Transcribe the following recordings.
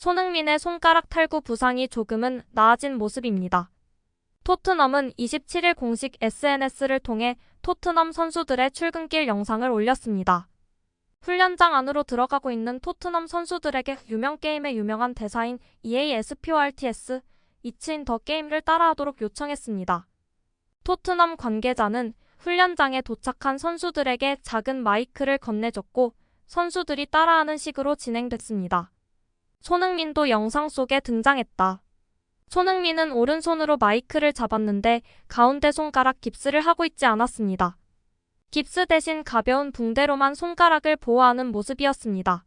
손흥민의 손가락 탈구 부상이 조금은 나아진 모습입니다. 토트넘은 27일 공식 SNS를 통해 토트넘 선수들의 출근길 영상을 올렸습니다. 훈련장 안으로 들어가고 있는 토트넘 선수들에게 유명 게임의 유명한 대사인 EASPORTS, It's in the game를 따라하도록 요청했습니다. 토트넘 관계자는 훈련장에 도착한 선수들에게 작은 마이크를 건네줬고 선수들이 따라하는 식으로 진행됐습니다. 손흥민도 영상 속에 등장했다. 손흥민은 오른손으로 마이크를 잡았는데 가운데 손가락 깁스를 하고 있지 않았습니다. 깁스 대신 가벼운 붕대로만 손가락을 보호하는 모습이었습니다.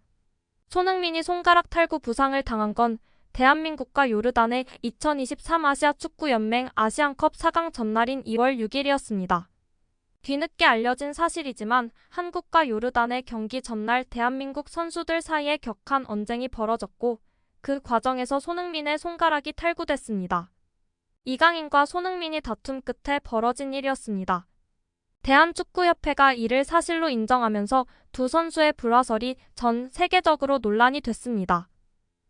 손흥민이 손가락 탈구 부상을 당한 건 대한민국과 요르단의 2023 아시아축구연맹 아시안컵 4강 전날인 2월 6일이었습니다. 뒤늦게 알려진 사실이지만 한국과 요르단의 경기 전날 대한민국 선수들 사이에 격한 언쟁이 벌어졌고 그 과정에서 손흥민의 손가락이 탈구됐습니다. 이강인과 손흥민이 다툼 끝에 벌어진 일이었습니다. 대한축구협회가 이를 사실로 인정하면서 두 선수의 불화설이 전 세계적으로 논란이 됐습니다.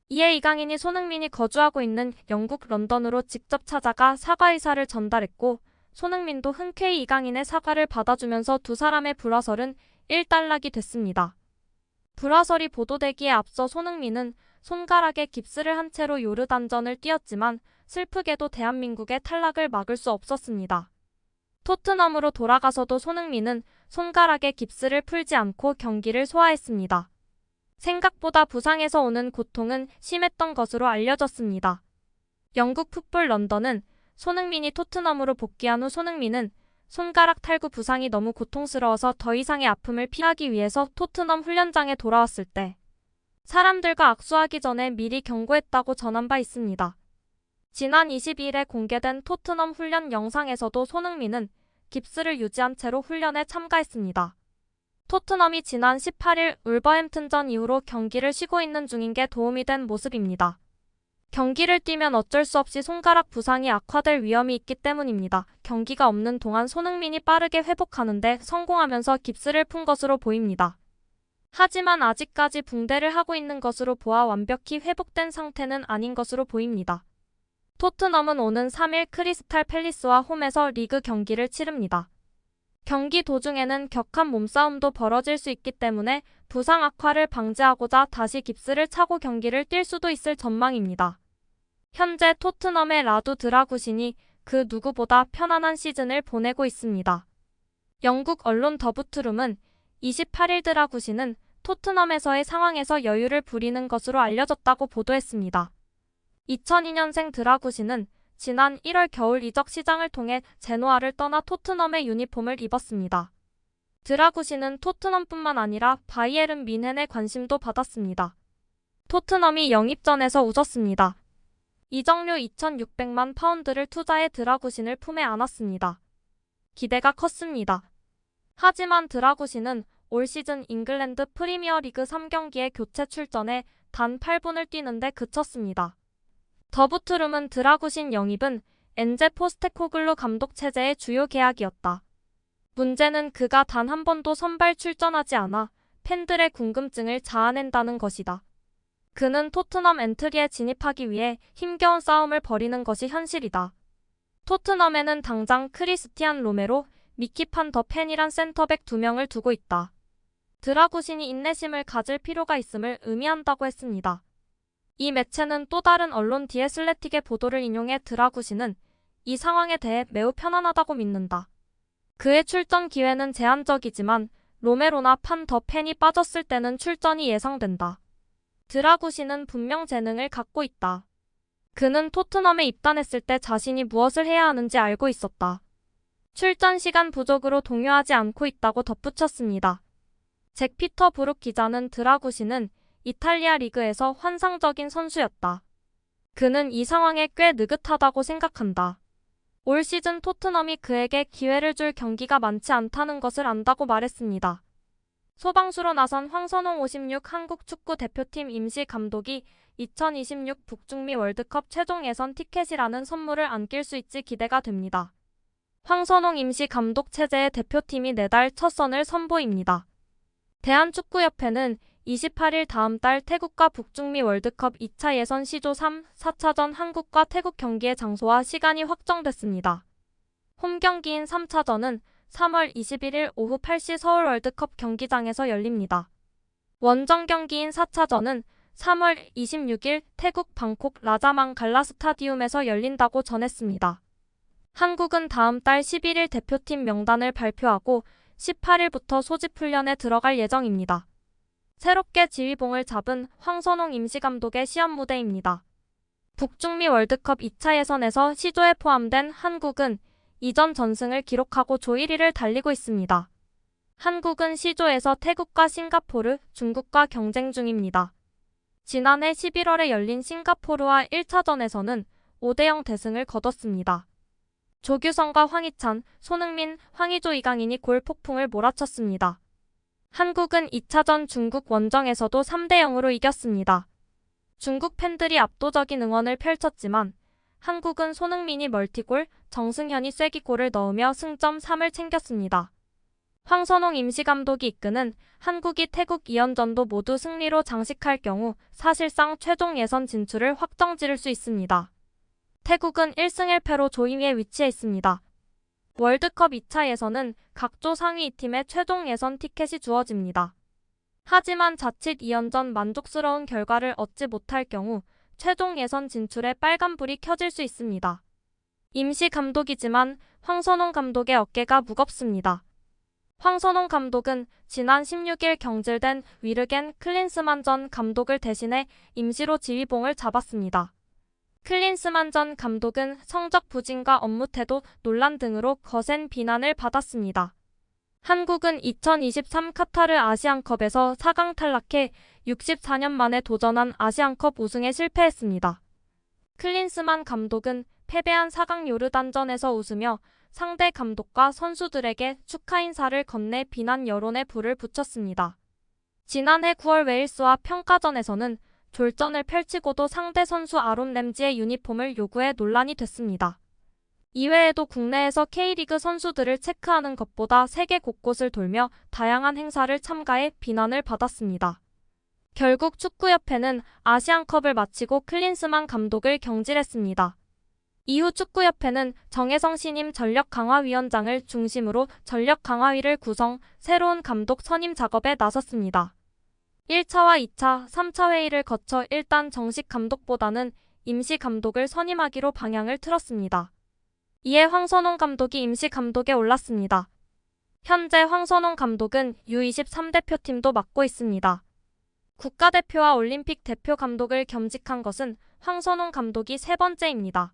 이에 이강인이 손흥민이 거주하고 있는 영국 런던으로 직접 찾아가 사과 의사를 전달했고 손흥민도 흔쾌히 이강인의 사과를 받아주면서 두 사람의 불화설은 일단락이 됐습니다. 불화설이 보도되기에 앞서 손흥민은 손가락에 깁스를 한 채로 요르단전을 뛰었지만 슬프게도 대한민국의 탈락을 막을 수 없었습니다. 토트넘으로 돌아가서도 손흥민은 손가락에 깁스를 풀지 않고 경기를 소화했습니다. 생각보다 부상에서 오는 고통은 심했던 것으로 알려졌습니다. 영국 풋볼 런던은 손흥민이 토트넘으로 복귀한 후 손흥민은 손가락 탈구 부상이 너무 고통스러워서 더 이상의 아픔을 피하기 위해서 토트넘 훈련장에 돌아왔을 때 사람들과 악수하기 전에 미리 경고했다고 전한 바 있습니다. 지난 22일에 공개된 토트넘 훈련 영상에서도 손흥민은 깁스를 유지한 채로 훈련에 참가했습니다. 토트넘이 지난 18일 울버햄튼전 이후로 경기를 쉬고 있는 중인 게 도움이 된 모습입니다. 경기를 뛰면 어쩔 수 없이 손가락 부상이 악화될 위험이 있기 때문입니다. 경기가 없는 동안 손흥민이 빠르게 회복하는데 성공하면서 깁스를 푼 것으로 보입니다. 하지만 아직까지 붕대를 하고 있는 것으로 보아 완벽히 회복된 상태는 아닌 것으로 보입니다. 토트넘은 오는 3일 크리스탈 팰리스와 홈에서 리그 경기를 치릅니다. 경기 도중에는 격한 몸싸움도 벌어질 수 있기 때문에 부상 악화를 방지하고자 다시 깁스를 차고 경기를 뛸 수도 있을 전망입니다. 현재 토트넘의 라두 드라구신이 그 누구보다 편안한 시즌을 보내고 있습니다. 영국 언론 더부트룸은 28일 드라구신은 토트넘에서의 상황에서 여유를 부리는 것으로 알려졌다고 보도했습니다. 2002년생 드라구신은 지난 1월 겨울 이적 시장을 통해 제노아를 떠나 토트넘의 유니폼을 입었습니다. 드라구신은 토트넘뿐만 아니라 바이에른 뮌헨의 관심도 받았습니다. 토트넘이 영입전에서 웃었습니다. 이적료 2,600만 파운드를 투자해 드라구신을 품에 안았습니다. 기대가 컸습니다. 하지만 드라구신은 올 시즌 잉글랜드 프리미어리그 3경기에 교체 출전해 단 8분을 뛰는데 그쳤습니다. 더부트룸은 드라구신 영입은 엔제 포스테코글루 감독 체제의 주요 계약이었다. 문제는 그가 단 한 번도 선발 출전하지 않아 팬들의 궁금증을 자아낸다는 것이다. 그는 토트넘 엔트리에 진입하기 위해 힘겨운 싸움을 벌이는 것이 현실이다. 토트넘에는 당장 크리스티안 로메로, 미키 판 더 펜이란 센터백 2명을 두고 있다. 드라구신이 인내심을 가질 필요가 있음을 의미한다고 했습니다. 이 매체는 또 다른 언론 디 애슬레틱의 보도를 인용해 드라구신은 이 상황에 대해 매우 편안하다고 믿는다. 그의 출전 기회는 제한적이지만 로메로나 판 더 펜이 빠졌을 때는 출전이 예상된다. 드라구신은 분명 재능을 갖고 있다. 그는 토트넘에 입단했을 때 자신이 무엇을 해야 하는지 알고 있었다. 출전 시간 부족으로 동요하지 않고 있다고 덧붙였습니다. 잭 피터 브룩 기자는 드라구신은 이탈리아 리그에서 환상적인 선수였다. 그는 이 상황에 꽤 느긋하다고 생각한다. 올 시즌 토트넘이 그에게 기회를 줄 경기가 많지 않다는 것을 안다고 말했습니다. 소방수로 나선 황선홍 56 한국 축구 대표팀 임시 감독이 2026 북중미 월드컵 최종 예선 티켓이라는 선물을 안길 수 있지 기대가 됩니다. 황선홍 임시 감독 체제의 대표팀이 내달 첫 선을 선보입니다. 대한축구협회는 28일 다음 달 태국과 북중미 월드컵 2차 예선 C조 3, 4차전 한국과 태국 경기의 장소와 시간이 확정됐습니다. 홈 경기인 3차전은 3월 21일 오후 8시 서울 월드컵 경기장에서 열립니다. 원정 경기인 4차전은 3월 26일 태국 방콕 라자망 갈라 스타디움에서 열린다고 전했습니다. 한국은 다음 달 11일 대표팀 명단을 발표하고 18일부터 소집 훈련에 들어갈 예정입니다. 새롭게 지휘봉을 잡은 황선홍 임시감독의 시험 무대입니다. 북중미 월드컵 2차 예선에서 C조에 포함된 한국은 이전 전승을 기록하고 조 1위를 달리고 있습니다. 한국은 C조에서 태국과 싱가포르, 중국과 경쟁 중입니다. 지난해 11월에 열린 싱가포르와 1차전에서는 5대0 대승을 거뒀습니다. 조규성과 황희찬, 손흥민, 황의조 이강인이 골 폭풍을 몰아쳤습니다. 한국은 2차전 중국 원정에서도 3대0으로 이겼습니다. 중국 팬들이 압도적인 응원을 펼쳤지만 한국은 손흥민이 멀티골, 정승현이 쐐기골을 넣으며 승점 3을 챙겼습니다. 황선홍 임시감독이 이끄는 한국이 태국 2연전도 모두 승리로 장식할 경우 사실상 최종 예선 진출을 확정지을 수 있습니다. 태국은 1승 1패로 조 2위에 위치해 있습니다. 월드컵 2차 예선은 각 조 상위 2팀의 최종 예선 티켓이 주어집니다. 하지만 자칫 2연전 만족스러운 결과를 얻지 못할 경우 최종 예선 진출에 빨간불이 켜질 수 있습니다. 임시 감독이지만 황선홍 감독의 어깨가 무겁습니다. 황선홍 감독은 지난 16일 경질된 위르겐 클린스만 전 감독을 대신해 임시로 지휘봉을 잡았습니다. 클린스만 전 감독은 성적 부진과 업무 태도 논란 등으로 거센 비난을 받았습니다. 한국은 2023 카타르 아시안컵에서 4강 탈락해 64년 만에 도전한 아시안컵 우승에 실패했습니다. 클린스만 감독은 패배한 4강 요르단전에서 웃으며 상대 감독과 선수들에게 축하 인사를 건네 비난 여론에 불을 붙였습니다. 지난해 9월 웨일스와 평가전에서는 졸전을 펼치고도 상대 선수 아론 램지의 유니폼을 요구해 논란이 됐습니다. 이외에도 국내에서 K리그 선수들을 체크하는 것보다 세계 곳곳을 돌며 다양한 행사를 참가해 비난을 받았습니다. 결국 축구협회는 아시안컵을 마치고 클린스만 감독을 경질했습니다. 이후 축구협회는 정혜성 신임 전력강화위원장을 중심으로 전력강화위를 구성, 새로운 감독 선임 작업에 나섰습니다. 1차와 2차, 3차 회의를 거쳐 일단 정식 감독보다는 임시 감독을 선임하기로 방향을 틀었습니다. 이에 황선홍 감독이 임시 감독에 올랐습니다. 현재 황선홍 감독은 U23 대표팀도 맡고 있습니다. 국가대표와 올림픽 대표 감독을 겸직한 것은 황선홍 감독이 세 번째입니다.